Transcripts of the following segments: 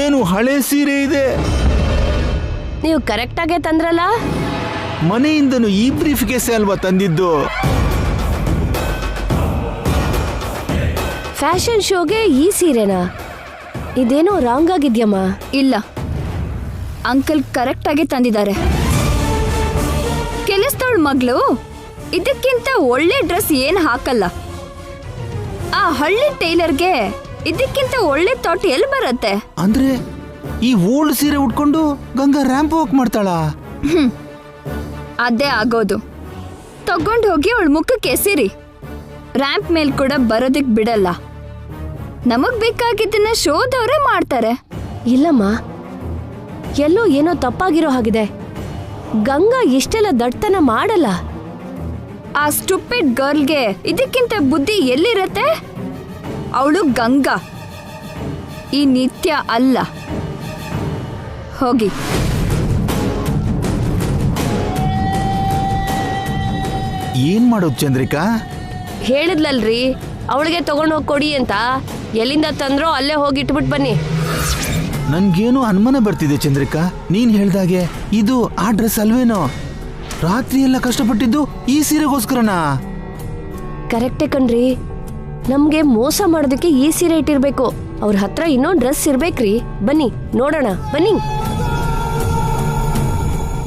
ಏನು ಹಳೆ ಸೀರೆ ಇದೆ. ನೀವು ಕರೆಕ್ಟ್ ಆಗೇ ತಂದ್ರಲ್ಲ. ಮನೆಯಿಂದನು ಈ ಬ್ರೀಫ್ ಕೇಸ್ ಅಲ್ವಾ ತಂದಿದ್ದು. ಫ್ಯಾಷನ್ ಶೋಗೆ ಈ ಸೀರೆನಾ? ಇದೇನೋ ರಾಂಗ್ ಆಗಿದ್ಯಮ್ಮ. ಇಲ್ಲ, ಅಂಕಲ್ ಕರೆಕ್ಟ್ ಆಗಿ ತಂದಿದ್ದಾರೆ. ಕೆಲಸದವಳ ಮಗಳು ಇದಕ್ಕಿಂತ ಒಳ್ಳೆ ಡ್ರೆಸ್ ಏನು ಹಾಕಲ್ಲ. ಆ ಹಳ್ಳಿ ಟೈಲರ್ಗೆ ಇದಕ್ಕಿಂತ ಒಳ್ಳೆ ಥಾಟ್ ಎಲ್ಲಿ ಬರುತ್ತೆ? ಅಂದ್ರೆ ಈ ಓಲ್ಡ್ ಸೀರೆ ಉಟ್ಕೊಂಡು ಗಂಗಾ ರ್ಯಾಂಪ್ ವಾಕ್ ಮಾಡ್ತಾಳ? ಅದೇ ಆಗೋದು. ತಗೊಂಡು ಹೋಗಿ ಅವಳ ಮುಖಕ್ಕೆ ಎಸಿರಿ. ರ್ಯಾಂಪ್ ಮೇಲ್ ಕೂಡ ಬರೋದಿಕ್ ಬಿಡಲ್ಲ. ನಮಗ್ ಬೇಕಾಗಿದ್ದನ್ನ ಶೋದವರೇ ಮಾಡ್ತಾರೆ. ಇಲ್ಲಮ್ಮ, ಎಲ್ಲೋ ಏನೋ ತಪ್ಪಾಗಿರೋ ಹಾಗಿದೆ. ಗಂಗಾ ಇಷ್ಟೆಲ್ಲ ದಡ್ತನ ಮಾಡಲ್ಲ. ಆ ಸ್ಟುಪಿಡ್ ಗರ್ಲ್ಗೆ ಇದಕ್ಕಿಂತ ಬುದ್ಧಿ ಎಲ್ಲಿರತ್ತೆ? ಅವಳು ಗಂಗಾ, ಈ ನಿತ್ಯ ಅಲ್ಲ. ಹೋಗಿ. ಏನ್ ಮಾಡೋದು ಚಂದ್ರಿಕಾ? ಹೇಳಿದ್ಲಲ್ರಿ ಅವಳಿಗೆ ತಗೊಂಡೋಗಿ ಕೊಡಿ ಅಂತ. ಎಲ್ಲಿಂದ ತಂದ್ರೋ ಅಲ್ಲೇ ಹೋಗಿ ಇಟ್ಬಿಟ್ಟು ಬನ್ನಿ. ನನ್ಗೇನು ಅನುಮಾನ ಬರ್ತಿದೆ ಚಂದ್ರಿಕಾ. ನೀನ್ ಹೇಳ್ದಾಗೆ ಇದು ಆ ಡ್ರೆಸ್ ಅಲ್ವೇನೋ? ರಾತ್ರಿ ಎಲ್ಲ ಕಷ್ಟಪಟ್ಟಿದ್ದು ಈ ಸೀರೆಗೋಸ್ಕರನಾ? ಕರೆಕ್ಟೇ ಕಣ್ರಿ. ನಮ್ಗೆ ಮೋಸ ಮಾಡೋದಕ್ಕೆ ಈ ಸೀರೆ ಇಟ್ಟಿರ್ಬೇಕು. ಅವ್ರ ಹತ್ರ ಇನ್ನೊಂದು ಡ್ರೆಸ್ ಇರ್ಬೇಕ್ರಿ. ಬನ್ನಿ ನೋಡೋಣ, ಬನ್ನಿ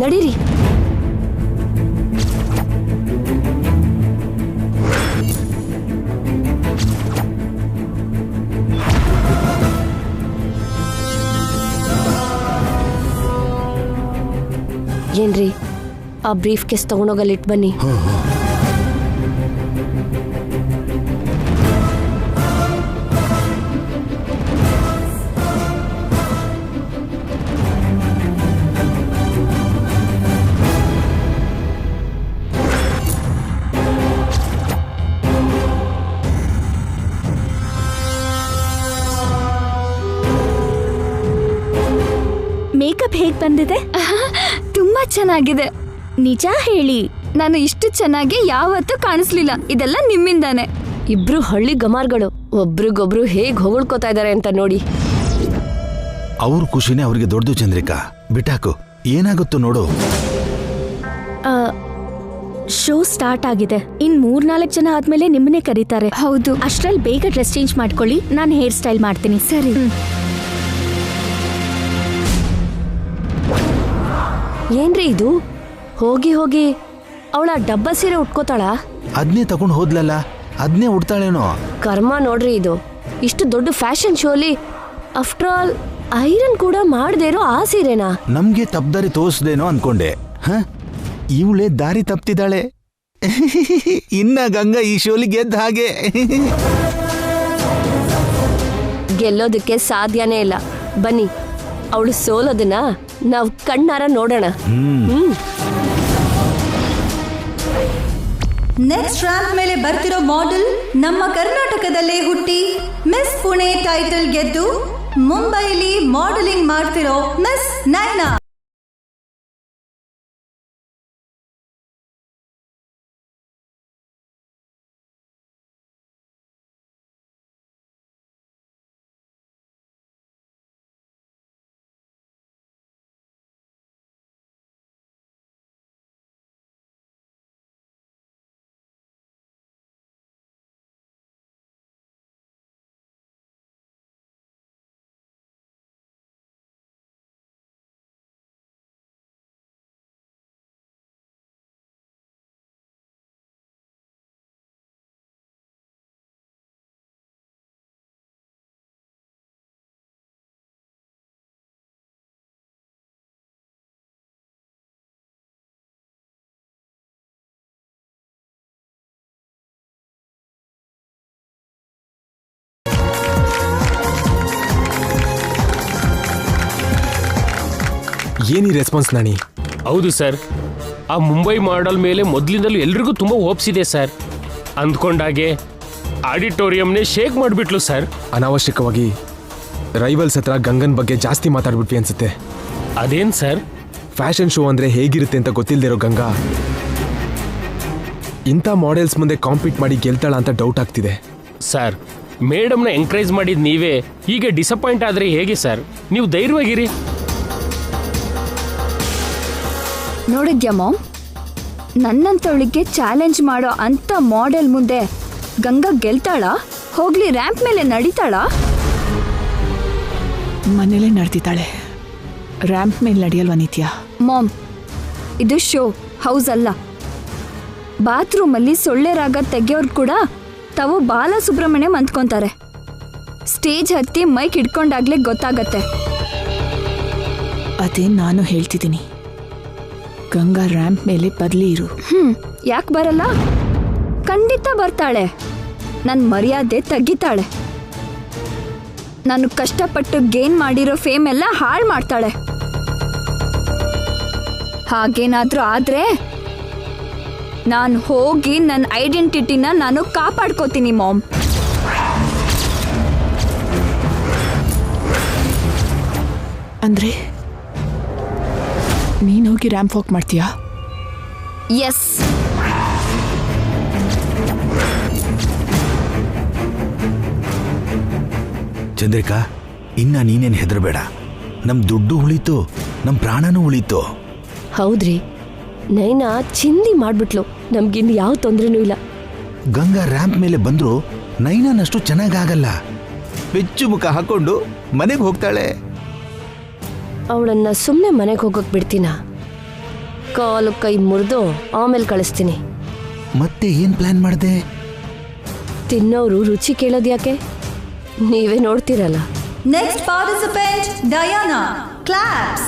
ನಡೀರಿ. ಏನ್ರಿ, ಆ ಬ್ರೀಫ್ ಕೇಸ್ ತಗೊಂಡೋಗಲ್ಲಿಟ್ ಬನ್ನಿ. ಮೇಕಪ್ ಹೇಗ್ ಬಂದಿದೆ? ತುಂಬಾ ಚೆನ್ನಾಗಿದೆ. ನಿಜ ಹೇಳಿ, ನಾನು ಇಷ್ಟು ಚೆನ್ನಾಗಿ ಯಾವತ್ತೂ ಕಾಣಿಸ್ಲಿಲ್ಲ. ಇದೆಲ್ಲ ನಿಮ್ಮಿಂದಾನೆ. ಇಬ್ರು ಹಳ್ಳಿ ಗಮಾರ್ಗಳು ಒಬ್ರಿಗೊಬ್ರು ಹೇಗ್ ಹೊಗಳ್ಕೋತಾ ಇದಾರೆ ಅಂತ ನೋಡಿ. ಅವ್ರ ಖುಷಿನೇ ಅವ್ರಿಗೆ ದೊಡ್ಡದು ಚಂದ್ರಿಕಾ. ಬಿಟ್ಟಾಕು, ಏನಾಗುತ್ತೋ ನೋಡು. ಶೋ ಸ್ಟಾರ್ಟ್ ಆಗಿದೆ. ಇನ್ 3-4 ಜನ ಆದ್ಮೇಲೆ ನಿಮ್ಮನ್ನೇ ಕರೀತಾರೆ. ಹೌದು. ಅಷ್ಟ್ರಲ್ಲಿ ಬೇಗ ಡ್ರೆಸ್ ಚೇಂಜ್ ಮಾಡ್ಕೊಳ್ಳಿ. ನಾನು ಹೇರ್ ಸ್ಟೈಲ್ ಮಾಡ್ತೀನಿ. ಸರಿ. ಏನ್ರಿ ಇದು? ಹೋಗಿ ಹೋಗಿ ಅವಳ ಡಬ್ಬ ಸೀರೆ ಉಟ್ಕೋತಾಳ. ಅದ್ನೇ ತಗೊಂಡ್ ಹೋದ್ಲಲ್ಲ, ಅದ್ನೇ ಉಡ್ತಾಳೇನೋ. ಕರ್ಮ ನೋಡ್ರಿ ಇದು. ಇಷ್ಟು ದೊಡ್ಡ ಫ್ಯಾಷನ್ ಶೋಲಿ ಆಫ್ಟರ್ ಆಲ್ ಐರನ್ ಕೂಡ ಮಾಡದೇ ಇರೋ ಆ ಸೀರೆನಾ? ನಮ್ಗೆ ತಪ್ಪದಾರಿ ತೋರಿಸ್ದೇನೋ ಅನ್ಕೊಂಡೆ. ಇವಳೆ ದಾರಿ ತಪ್ತಿದ್ದಾಳೆ. ಇನ್ನ ಗಂಗಾ ಈ ಶೋಲಿ ಗೆದ್ದ ಹಾಗೆ. ಗೆಲ್ಲೋದಕ್ಕೆ ಸಾಧ್ಯನೇ ಇಲ್ಲ. ಬನ್ನಿ, ಅವಳು ಸೋಲೋದನ್ನ ನಾವು ಕಣ್ಣಾರ ನೋಡೋಣ. ನೆಕ್ಸ್ಟ್ ರ್ಯಾಂಪ್ ಮೇಲೆ ಬರ್ತಿರೋ ಮಾಡೆಲ್ ನಮ್ಮ ಕರ್ನಾಟಕದಲ್ಲೇ ಹುಟ್ಟಿ ಮಿಸ್ ಪುಣೆ ಟೈಟಲ್ ಗೆದ್ದು ಮುಂಬೈಲಿ ಮಾಡೆಲಿಂಗ್ ಮಾಡ್ತಿರೋ ಮಿಸ್ ನಯನಾ. ಏನಿ ರೆಸ್ಪಾನ್ಸ್ ನಾಣಿ? ಹೌದು ಸರ್, ಆ ಮುಂಬೈ ಮಾಡಲ್ ಮೇಲೆ ಮೊದಲಿಂದಲೂ ಎಲ್ರಿಗೂ ತುಂಬ ಹೋಪ್ಸ್ ಇದೆ ಸರ್. ಅಂದ್ಕೊಂಡಾಗೆ ಆಡಿಟೋರಿಯಂನೇ ಶೇಕ್ ಮಾಡಿಬಿಟ್ಲು ಸರ್. ಅನಾವಶ್ಯಕವಾಗಿ ರೈವಲ್ಸ್ ಹತ್ರ ಗಂಗನ್ ಬಗ್ಗೆ ಜಾಸ್ತಿ ಮಾತಾಡ್ಬಿಟ್ವಿ ಅನ್ಸುತ್ತೆ. ಅದೇನು ಸರ್? ಫ್ಯಾಷನ್ ಶೋ ಅಂದರೆ ಹೇಗಿರುತ್ತೆ ಅಂತ ಗೊತ್ತಿಲ್ಲದಿರೋ ಗಂಗಾ ಇಂಥ ಮಾಡೆಲ್ಸ್ ಮುಂದೆ ಕಾಂಪೀಟ್ ಮಾಡಿ ಗೆಲ್ತಾಳ ಅಂತ ಡೌಟ್ ಆಗ್ತಿದೆ. ಸರ್, ಮೇಡಮ್ನ ಎಂಕರೇಜ್ ಮಾಡಿದ ನೀವೇ ಹೀಗೆ ಡಿಸಪಾಯಿಂಟ್ ಆದರೆ ಹೇಗೆ ಸರ್? ನೀವು ಧೈರ್ಯವಾಗಿರಿ. ನೋಡಿದ್ಯಾ ಮಾಮ್, ನನ್ನಂತವಳಿಗೆ ಚಾಲೆಂಜ್ ಮಾಡೋ ಅಂತ ಮಾಡೆಲ್ ಮುಂದೆ ಗಂಗಾ ಗೆಲ್ತಾಳಾ? ಹೋಗ್ಲಿ ರ್ಯಾಂಪ್ ಮೇಲೆ ನಡೀತಾಳಾ? ಮನೇಲೇ ನಡೆದಿದ್ದಾಳೆ, ರ್ಯಾಂಪ್ ಮೇಲೆ ನಡೆಯಲ್ವ ನಿತ್ಯ? ಮಾಮ್, ಇದು ಶೋ ಹೌಸ್ ಅಲ್ಲ. ಬಾತ್ರೂಮಲ್ಲಿ ಸೊಳ್ಳೆ ರಾಗ ತೆಗೆಯೋರು ಕೂಡ ತಾವು ಬಾಲಸುಬ್ರಹ್ಮಣ್ಯಂ ಅಂದ್ಕೊಂತಾರೆ. ಸ್ಟೇಜ್ ಹತ್ತಿ ಮೈಕ್ ಹಿಡ್ಕೊಂಡಾಗ್ಲೇ ಗೊತ್ತಾಗತ್ತೆ. ಅದೇ ನಾನು ಹೇಳ್ತಿದ್ದೀನಿ, ಗಂಗಾ ರ್ಯಾಂಪ್ ಮೇಲೆ ಬದಲಿ ಇರು. ಯಾಕೆ ಬರಲ್ಲ? ಖಂಡಿತ ಬರ್ತಾಳೆ. ನನ್ನ ಮರ್ಯಾದೆ ತೆಗಿತಾಳೆ. ನಾನು ಕಷ್ಟಪಟ್ಟು ಗೇನ್ ಮಾಡಿರೋ ಫೇಮ್ ಎಲ್ಲ ಹಾಳು ಮಾಡ್ತಾಳೆ. ಹಾಗೇನಾದ್ರೂ ಆದ್ರೆ ನಾನು ಹೋಗಿ ನನ್ನ ಐಡೆಂಟಿಟಿನ ನಾನು ಕಾಪಾಡ್ಕೋತೀನಿ ಮಾಮ್. ಅಂದ್ರೆ ನೀನ್ ಹೋಗಿ ರ್ಯಾಂಪ್ ವಾಕ್ ಮಾಡ್ತೀಯಾ? ಎಸ್. ಚಂದ್ರಿಕಾ, ಇನ್ನ ನೀನೇನು ಹೆದರಬೇಡ. ನಮ್ ದುಡ್ಡು ಉಳಿತು, ನಮ್ ಪ್ರಾಣನೂ ಉಳಿತು. ಹೌದ್ರಿ, ನೈನಾ ಚಿಂದಿ ಮಾಡ್ಬಿಟ್ಲು. ನಮ್ಗಿನ್ ಯಾವ ತೊಂದ್ರೆನೂ ಇಲ್ಲ. ಗಂಗಾ ರ್ಯಾಂಪ್ ಮೇಲೆ ಬಂದ್ರು ನೈನಾನಷ್ಟು ಚೆನ್ನಾಗಾಗಲ್ಲ. ಬೆಚ್ಚು ಮುಖ ಹಾಕೊಂಡು ಮನೆಗೆ ಹೋಗ್ತಾಳೆ. ಅವಳನ್ನ ಸುಮ್ಮನೆ ಮನೆಗೆ ಹೋಗಕ್ ಬಿಡ್ತೀನ? ಕಾಲು ಕೈ ಮುರಿದು ಆಮೇಲೆ ಕಳಿಸ್ತೀನಿ. ಮತ್ತೆ ಏನ್ ಪ್ಲಾನ್ ಮಾಡಿದೆ? ತಿನ್ನೋರು ರುಚಿ ಕೇಳೋದ್ಯಾಕೆ? ನೀವೇ ನೋಡ್ತೀರಲ್ಲ. Next participant Diana. Claps.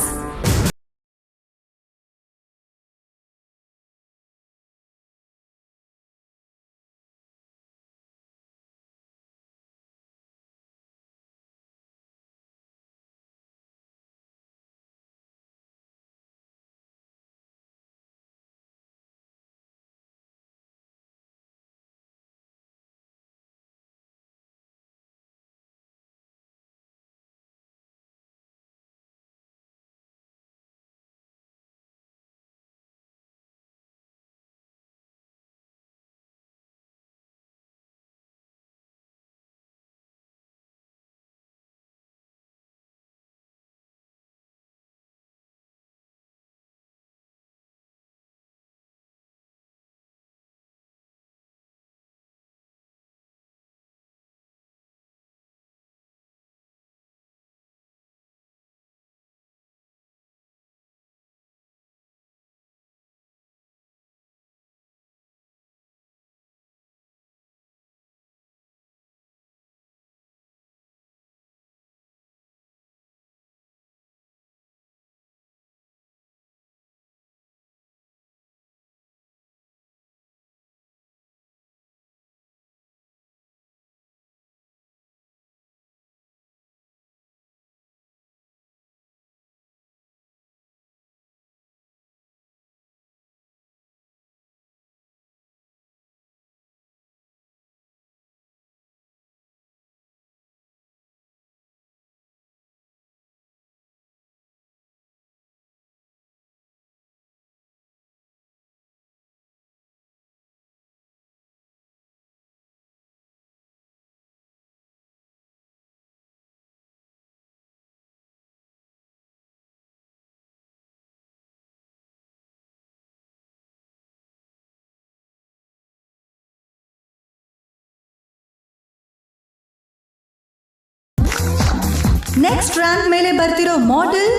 Next rank ಮೇಲೆ ಬರ್ತಿರೋ ಮಾಡೆಲ್,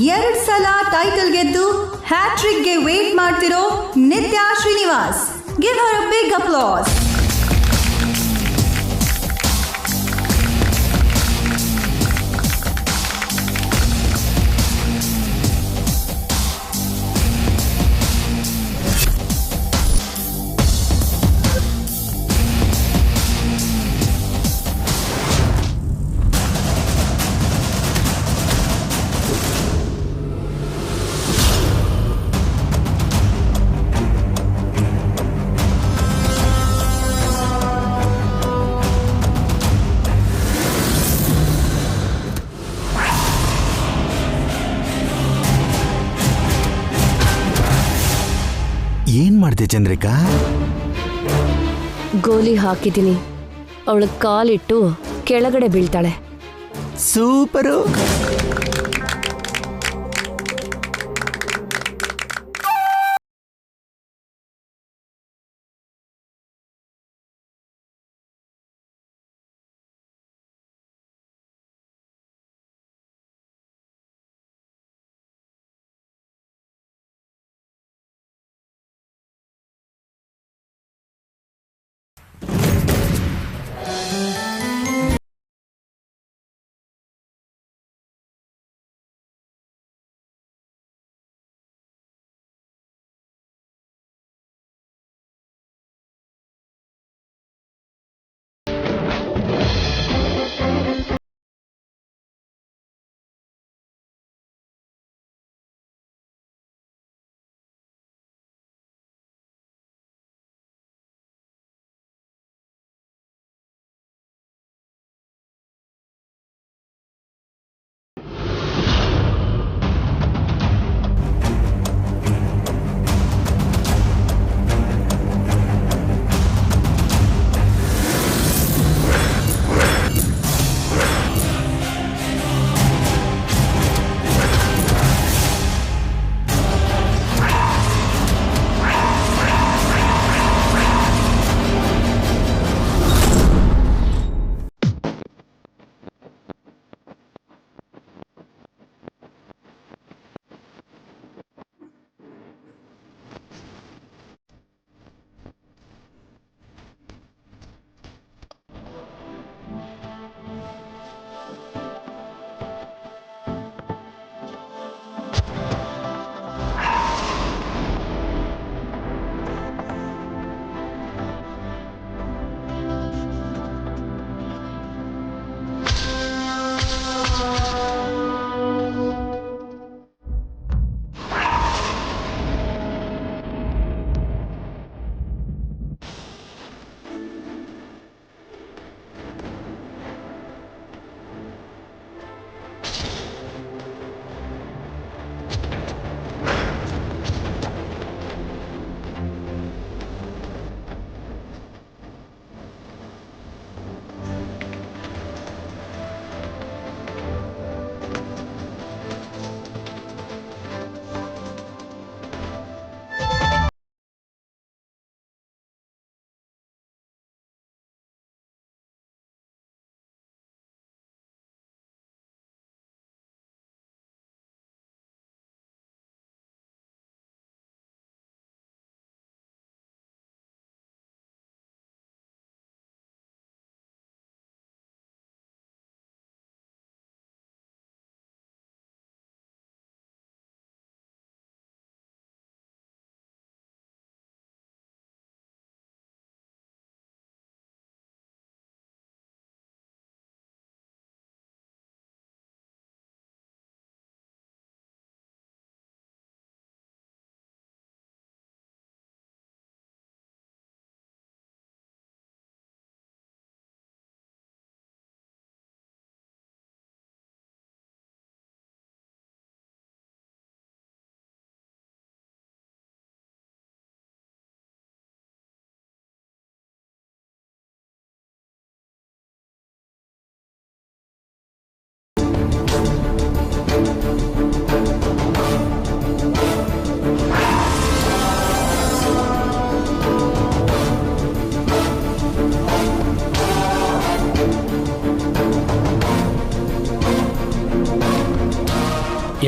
2 ಸಲ ಟೈಟಲ್ ಗೆದ್ದು ಹ್ಯಾಟ್ರಿಕ್ಗೆ ವೇಟ್ ಮಾಡ್ತಿರೋ Nithya Srinivas. Give her a big applause. ಏನ್ ಮಾಡ್ದೆ ಚಂದ್ರಿಕಾ? ಗೋಲಿ ಹಾಕಿದ್ದೀನಿ, ಅವಳು ಕಾಲಿಟ್ಟು ಕೆಳಗಡೆ ಬೀಳ್ತಾಳೆ. ಸೂಪರು.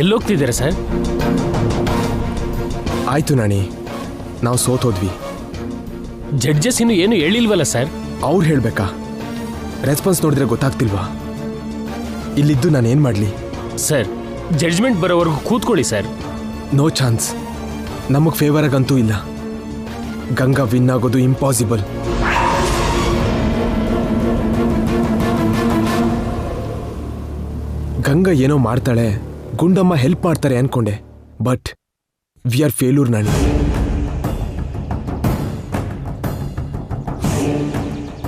ಎಲ್ಲೋಗ್ತಿದ್ದೀರಾ ಸರ್? ಆಯ್ತು ನಾಣಿ, ನಾವು ಸೋತೋದ್ವಿ. ಜಡ್ಜಸ್ ಇನ್ನು ಏನು ಹೇಳಿಲ್ವಲ್ಲ ಸರ್? ಅವ್ರು ಹೇಳ್ಬೇಕಾ? ರೆಸ್ಪಾನ್ಸ್ ನೋಡಿದ್ರೆ ಗೊತ್ತಾಗ್ತಿಲ್ವಾ? ಇಲ್ಲಿದ್ದು ನಾನೇನು ಮಾಡಲಿ? ಸರ್, ಜಡ್ಜ್ಮೆಂಟ್ ಬರೋವರೆಗೂ ಕೂತ್ಕೊಳ್ಳಿ ಸರ್. No chance. ನಮಗೆ ಫೇವರ್ ಆಗಂತೂ ಇಲ್ಲ. ಗಂಗಾ ವಿನ್ ಆಗೋದು ಇಂಪಾಸಿಬಲ್. ಗಂಗಾ ಏನೋ ಮಾಡ್ತಾಳೆ, ಗುಂಡಮ್ಮ ಹೆಲ್ಪ್ ಮಾಡ್ತಾರೆ ಅನ್ಕೊಂಡೆ. But we are failure Nani.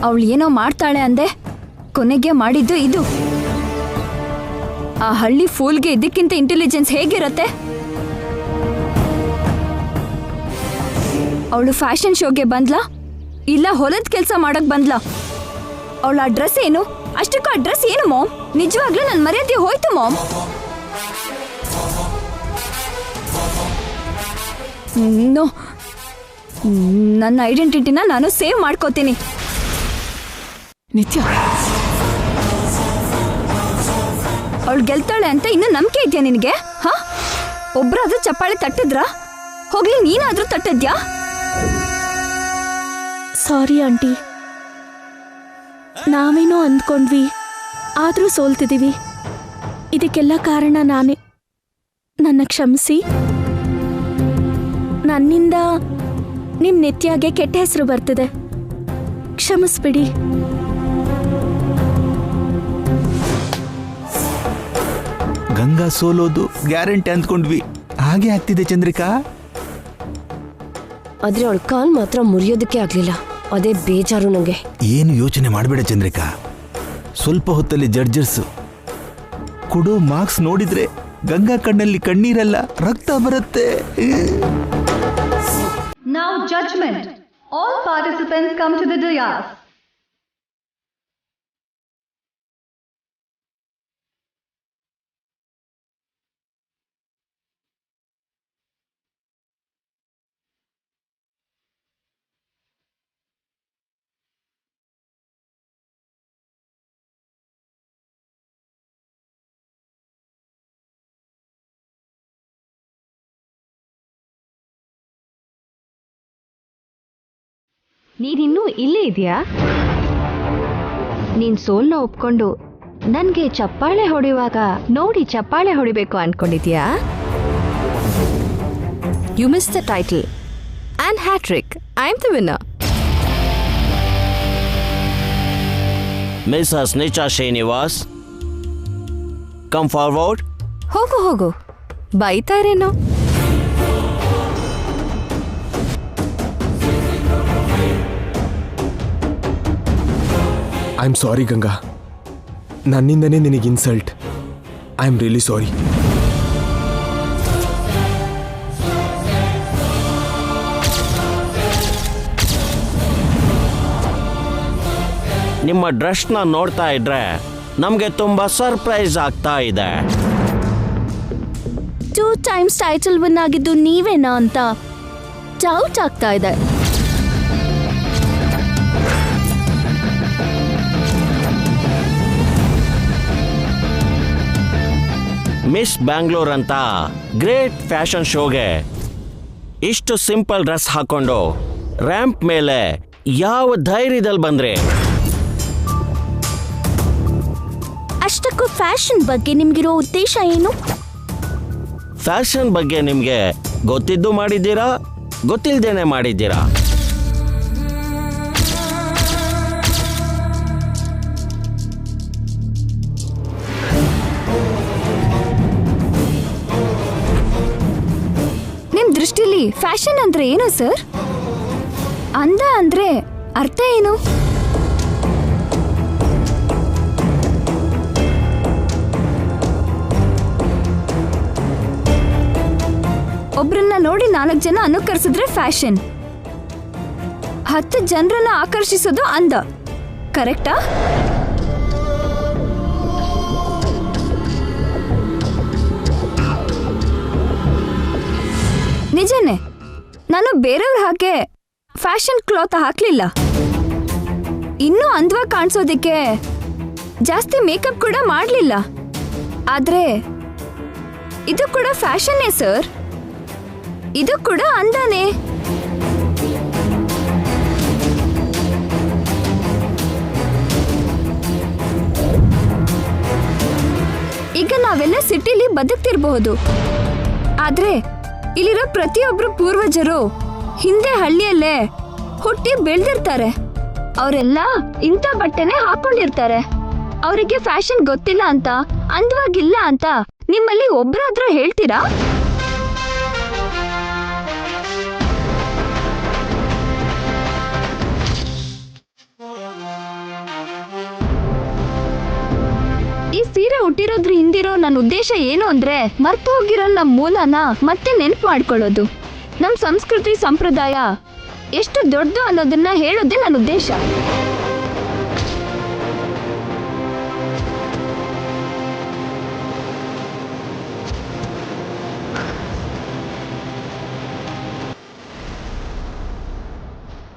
ಅವಳು ಏನೋ ಮಾಡ್ತಾಳೆ ಅಂದೆ, ಕೊನೆಗೆ ಮಾಡಿದ್ದು ಇದು. ಆ ಹಳ್ಳಿ ಫೂಲ್ಗೆ ಇದಕ್ಕಿಂತ ಇಂಟೆಲಿಜೆನ್ಸ್ ಹೇಗಿರತ್ತೆ? ಅವಳು ಫ್ಯಾಷನ್ ಶೋಗೆ ಬಂದ್ಲಾ ಇಲ್ಲ ಹೊಲದ ಕೆಲಸ ಮಾಡಕ್ ಬಂದ್ಲಾ? ಅವಳ ಆ ಡ್ರೆಸ್ ಏನು? ಅಷ್ಟಕ್ಕೂ ಆ ಡ್ರೆಸ್ ಏನು ಮಾಮ್? ನಿಜವಾಗ್ಲೂ ನನ್ನ ಮರ್ಯಾದೆ ಹೋಯ್ತು ಮಾಮ್. ನೋ, ನನ್ನ ಐಡೆಂಟಿಟಿನ ನಾನು ಸೇವ್ ಮಾಡ್ಕೋತೀನಿ. ನಿತ್ಯ, ಅವಳು ಗೆಲ್ತಾಳೆ ಅಂತ ಇನ್ನೂ ನಂಬಿಕೆ ಇದೆಯಾ ನಿನಗೆ? ಹಾ, ಒಬ್ರಾದ್ರೂ ಚಪ್ಪಾಳೆ ತಟ್ಟಿದ್ರಾ? ಹೋಗ್ಲಿ, ನೀನಾದ್ರೂ ತಟ್ಟಿದ್ಯಾ? ಸಾರಿ ಆಂಟಿ, ನಾವೇನೋ ಅಂದ್ಕೊಂಡ್ವಿ, ಆದರೂ ಸೋಲ್ತಿದ್ದೀವಿ. ಇದಕ್ಕೆಲ್ಲ ಕಾರಣ ನಾನೇ. ನನ್ನ ಕ್ಷಮಿಸಿ. ನನ್ನಿಂದ ನಿಮ್ಮ ನಿತ್ಯಾಗೆ ಕೆಟ್ಟ ಹೆಸರು ಬರ್ತಿದೆ, ಕ್ಷಮಿಸ್ಬಿಡಿ. ಗಂಗಾ ಸೋಲೋದು ಗ್ಯಾರಂಟಿ ಅಂದ್ಕೊಂಡ್ವಿ, ಹಾಗೆ ಆಗ್ತಿದೆ ಚಂದ್ರಿಕಾ. ಆದ್ರೆ ಅವಳ ಕಾಲ್ ಮಾತ್ರ ಮುರಿಯೋದಕ್ಕೆ ಆಗ್ಲಿಲ್ಲ. ಅದೇ ಬೇಜಾರು ನಂಗೆ. ಏನು ಯೋಚನೆ ಮಾಡಬೇಡ ಚಂದ್ರಿಕಾ, ಸ್ವಲ್ಪ ಹೊತ್ತಲ್ಲಿ ಜಡ್ಜರ್ಸ್ ಕೊಡೋ ಮಾರ್ಕ್ಸ್ ನೋಡಿದ್ರೆ ಗಂಗಾ ಕಣ್ಣಲ್ಲಿ ಕಣ್ಣೀರಲ್ಲ, ರಕ್ತ ಬರುತ್ತೆ. Now judgment. All participants come to the dais. ನೀನಿನ್ನೂ ಇಲ್ಲೇ ಇದೆಯಾ? ನೀನ್ ಸೋಲ್ನ ಒಪ್ಕೊಂಡು ನನ್ಗೆ ಚಪ್ಪಾಳೆ ಹೊಡೆಯುವಾಗ ನೋಡಿ ಚಪ್ಪಾಳೆ ಹೊಡಿಬೇಕು ಅನ್ಕೊಂಡಿದ್ಯಾ? You miss the title and hattrick. I am the winner. Mrs Nicha Srinivas, come forward. ಹೋಗು ಹೋಗು, ಬೈತಾ ಇರೇನೋ. ಐ ಆಮ್ ಸಾರಿ ಗಂಗಾ, ನನ್ನಿಂದನೇ ನಿನಗೆ insult. I am really sorry. ನಿಮ್ಮ ಡ್ರೆಸ್ನ ನೋಡ್ತಾ ಇದ್ರೆ ನಮಗೆ ತುಂಬಾ ಸರ್ಪ್ರೈಸ್ ಆಗ್ತಾ ಇದೆ. 2 times ಟೈಟಲ್ ವಿನ್ ಆಗಿದ್ದು ನೀವೇನಾ ಅಂತ ಡೌಟ್ ಆಗ್ತಾ ಇದೆ. ಮಿಸ್ ಬ್ಯಾಂಗ್ಳೂರ್ ಅಂತ ಗ್ರೇಟ್ ಫ್ಯಾಷನ್ ಶೋಗೆ ಇಷ್ಟು ಸಿಂಪಲ್ ಡ್ರೆಸ್ ಹಾಕೊಂಡು ರ್ಯಾಂಪ್ ಮೇಲೆ ಯಾವ ಧೈರ್ಯದಲ್ಲಿ ಬಂದ್ರೆ? ಅಷ್ಟಕ್ಕೂ ಫ್ಯಾಷನ್ ಬಗ್ಗೆ ನಿಮ್ಗಿರೋ ಉದ್ದೇಶ ಏನು? ಫ್ಯಾಷನ್ ಬಗ್ಗೆ ನಿಮಗೆ ಗೊತ್ತಿದ್ದು ಮಾಡಿದ್ದೀರಾ, ಗೊತ್ತಿಲ್ದೇನೆ ಮಾಡಿದ್ದೀರಾ? ನಿಮ್ ದೃಷ್ಟಿಲಿ ಫ್ಯಾಷನ್ ಅಂದ್ರೆ ಏನು ಸರ್? ಅಂದ ಅಂದ್ರೆ ಅರ್ಥ ಏನು? ಒಬ್ರನ್ನ ನೋಡಿ 4 ಜನ ಅನುಕರಿಸಿದ್ರೆ ಫ್ಯಾಷನ್, 10 ಜನರನ್ನ ಆಕರ್ಷಿಸೋದು ಅಂದ. ಕರೆಕ್ಟಾ? ನಿಜನೇ, ನಾನು ಬೇರೆಯವ್ರ ಹಾಗೆ ಫ್ಯಾಷನ್ ಕ್ಲಾತ್ ಹಾಕ್ಲಿಲ್ಲ. ಇನ್ನೂ ಅಂದವಾಗಿ ಕಾಣಿಸೋದಕ್ಕೆ ಜಾಸ್ತಿ ಮೇಕಪ್ ಕೂಡ ಮಾಡಲಿಲ್ಲ. ಆದ್ರೆ ಇದು ಕೂಡ ಫ್ಯಾಷನ್ನೇ ಸರ್, ಇದು ಕೂಡ ಅಂದಾನೆ. ಈಗ ನಾವೆಲ್ಲ ಸಿಟಿಲಿ ಬದುಕ್ತಿರ್ಬಹುದು, ಆದ್ರೆ ಇಲ್ಲಿರೋ ಪ್ರತಿಯೊಬ್ರು ಪೂರ್ವಜರು ಹಿಂದೆ ಹಳ್ಳಿಯಲ್ಲೇ ಹುಟ್ಟಿ ಬೆಳೆದಿರ್ತಾರೆ. ಅವರೆಲ್ಲ ಇಂಥ ಬಟ್ಟೆನೆ ಹಾಕೊಂಡಿರ್ತಾರೆ. ಅವರಿಗೆ ಫ್ಯಾಷನ್ ಗೊತ್ತಿಲ್ಲ ಅಂತ, ಅಂದವಾಗಿಲ್ಲ ಅಂತ ನಿಮ್ಮಲ್ಲಿ ಒಬ್ರಾದ್ರೂ ಹೇಳ್ತೀರಾ? ಈ ಸೀರೆ ಹುಟ್ಟಿರೋದ್ರ ಹಿಂದಿರೋ ನನ್ನ ಉದ್ದೇಶ ಏನು ಅಂದ್ರೆ, ಮರ್ತು ಹೋಗಿರೋ ನಮ್ಮ ಮೂಲನ ಮತ್ತೆ ನೆನಪು ಮಾಡ್ಕೊಳ್ಳೋದು. ನಮ್ಮ ಸಂಸ್ಕೃತಿ ಸಂಪ್ರದಾಯ ಎಷ್ಟು ದೊಡ್ಡದು ಅನ್ನೋದನ್ನ ಹೇಳೋದೇ ನನ್ನ ಉದ್ದೇಶ.